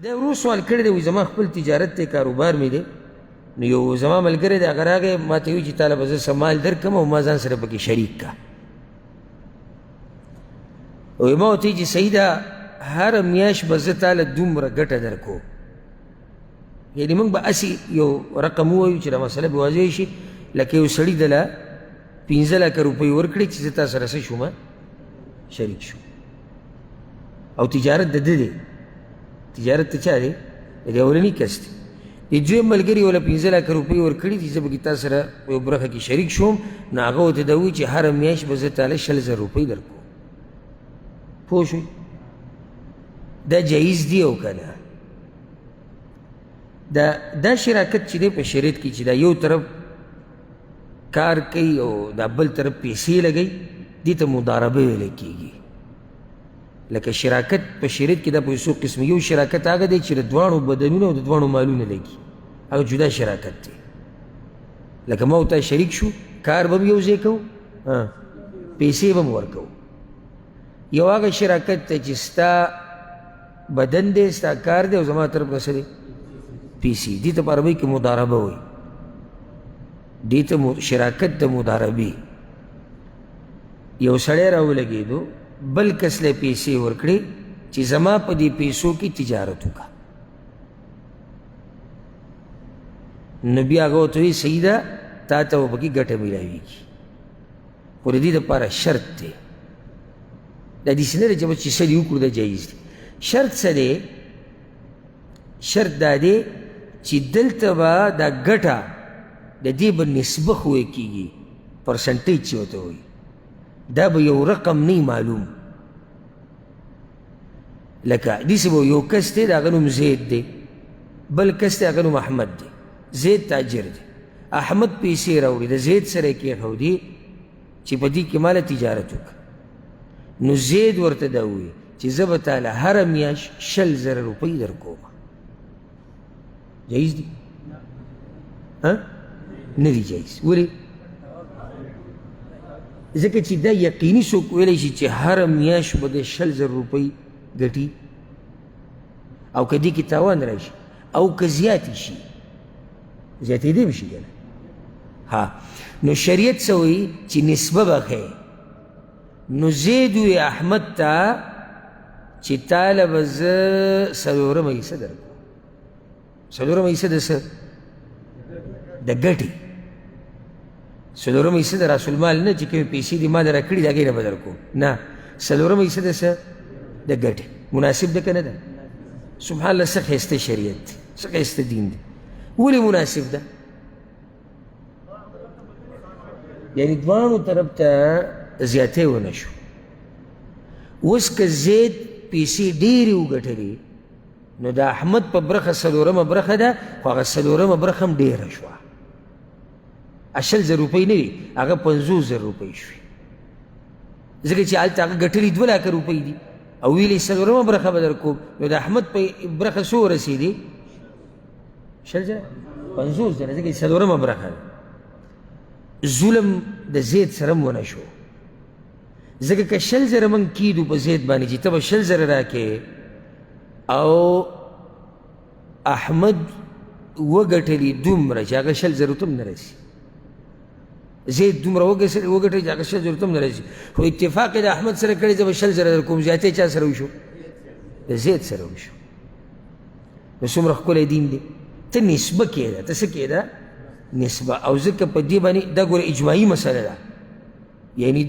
دا ورو سوال کړی دی وایي زما خپل تجارت دی کاروبار مې دی نو یو زما ملګری دی هغه راغی ما ته وایي چې تاله به زه څه مال درکړم او ما ځان سره پکې شریک کا وایي ما ورته وایي چې صحیح ده هره میاشت به زه تاله دومره ګټه درکو یعنې موږ به هسې یو رقم ووایو چې دا مسله به واضح شي لکه یو سړي دله 15 لکه روپۍ ورکړي چې زه تا سره څه شوم شریک شو او تجارت د ده دی تجارت ته چا دی د دې اولني کس دی د دویم ملګري وله 15 لکه روپۍ ورکړي چې زه به تا سره په یو برخه کې شریک شوم نو هغه ورته دا وایي چې هره میاشت به زه تاله 100,000 روپۍ درکوم پوه شوئ دا جایز دی او که نه دا شراکت چې دی په شریعت کې چې دا یو طرف کار کوي او دا بل طرف پیسې لګوي دې ته مضاربه ویلی کېږي لکه شراکت په شریعت کې دا په څو قسم یو شراکت هغه دی چې د دواړو بدنونه او د دواړو مالونه لګي هغه جدا شراکت دی لکه ما او تا شریک شو کار به هم یو ځای کوو پیسې به هم ورکوو یو هغه شراکت دی چې ستا بدن دی ستا کار دی او زما طرف نه څه دی پیسې دې ته په عربۍ کې مضاربه وایي دې ته شراکت د مضاربې یو سړی راولګېدو بل کس له پیسې ورکړې چې زما په دې پیسو کې تجارت وکړه نو بیا هغه ورته وایي صحیح ده تا ته به پکې ګټه میلاویږي خو د دې دپاره شرط دی دا داسې نه ده چې بس چې څه دې وکړو دا جایز دی شرط څه دی شرط دا دی چې دلته به دا ګټه د دې به نسبه ښوی کېږي پرسنټیج چې ورته وایي دا به یو رقم نه معلوم لکه داسې به یو کس دی د هغه نوم زید دی بل کس دی هغه نوم احمد دی زید تاجر دی احمد پیسې راوړي د زید سره یې کېښودي چې په دې کې ماله تجارت وکړه نو زید ورته دا ووایي چې زه به تاله هره میاشت 100,000 روپۍ درکوم جایز دی نه دی جایز ولې ځکه چې دا یقیني څوک ویلی شي چې هره میاشت به د 100,000 روپۍ ګټي او که دې کې تاوان راشي او که زیاتې شي زیاتېدی به شي که نه ها نو شریعت څه وایي چې نسبه به ښیې نو زید وی احمد ته چې تاله به زه 4 حصه درکړم 4 حصه د څه د ګټې 4 حصه د راس المال نه چې کومې پیسې دې ما در کړي د هغې نه به درکوم نه 4 حصه د څه د ګټې مناسب ده که نه ده سبحان الله څه ښایسته شریعت دی څه ښایسته دین دی ولې مناسب ده یعنې دواړو طرف ته زیاتی ونه شو اوس که زید پیسې ډېرې وګټلې نو د احمد په برخه 4 برخه ده خو هغه 4 برخه هم ډېره شوه 80,000 روپۍ نه وي هغه 50,000 روپۍ شوې ځکه چې هلته هغه ګټلي 2 لکه روپۍ دي او ویلې 4 برخه به درکوم نو د احمد په برخه څو ورسېدې 50,000 50,000 ځکه چې 4 برخه ده ظلم د زید سره هم ونه شو ځکه که 100,000 موږ کیدو په زید باندې چې ته به 100,000 راکې او احمد وګټلي دومره چې هغه 100,000 ته هم نه رسي زید دومره وګټلي چې هغه 100,000 ته هم نه رسي خو اتفاق یې د احمد سره کړی زه به 100,000 درکوم زیاتی چا سره وشو د زید سره وشو نو څومره ښکلی دین دی ته نسبه کېده ته څه کېده نسبه او ځکه په دې باندې دا ګوره اجماعي مسله ده یعنی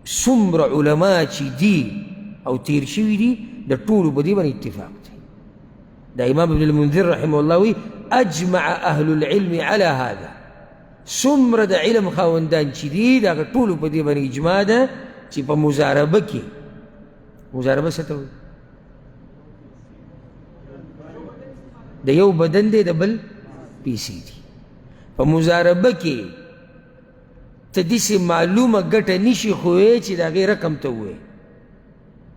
څومره علما چې دي او تیر شوي دي د ټولو په دې باندې اتفاق دی دا امام ابن المنذر رحمه الله وی اجمع اهل العلم على هذا څومره د علم خاوندان چې دي د هغه ټولو په دې باندې اجماع ده چې په مضاربه کې مضاربه څه ته وایي د یو بدن دی د بل پیسې دي په مضاربه کې ته داسې معلومه ګټه نشي ښویی چې د هغې رقم ته ووایې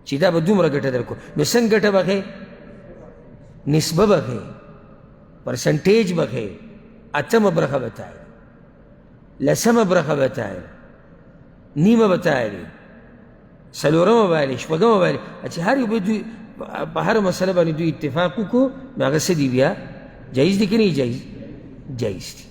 چې دا به دومره ګټه درکو نو څنګه ګټه به ښیې نسبه به ښیې پرسنټیج به ښیې 8 برخه به تایې 10 برخه به تایې 9 به تایې 4 به بایلې 6 به بایلې چې هر یو به په هر مسله باندې دوی اتفاق وکړو نو هغه څه دي بیا جایز دي که نه جایز؟ جایز دي.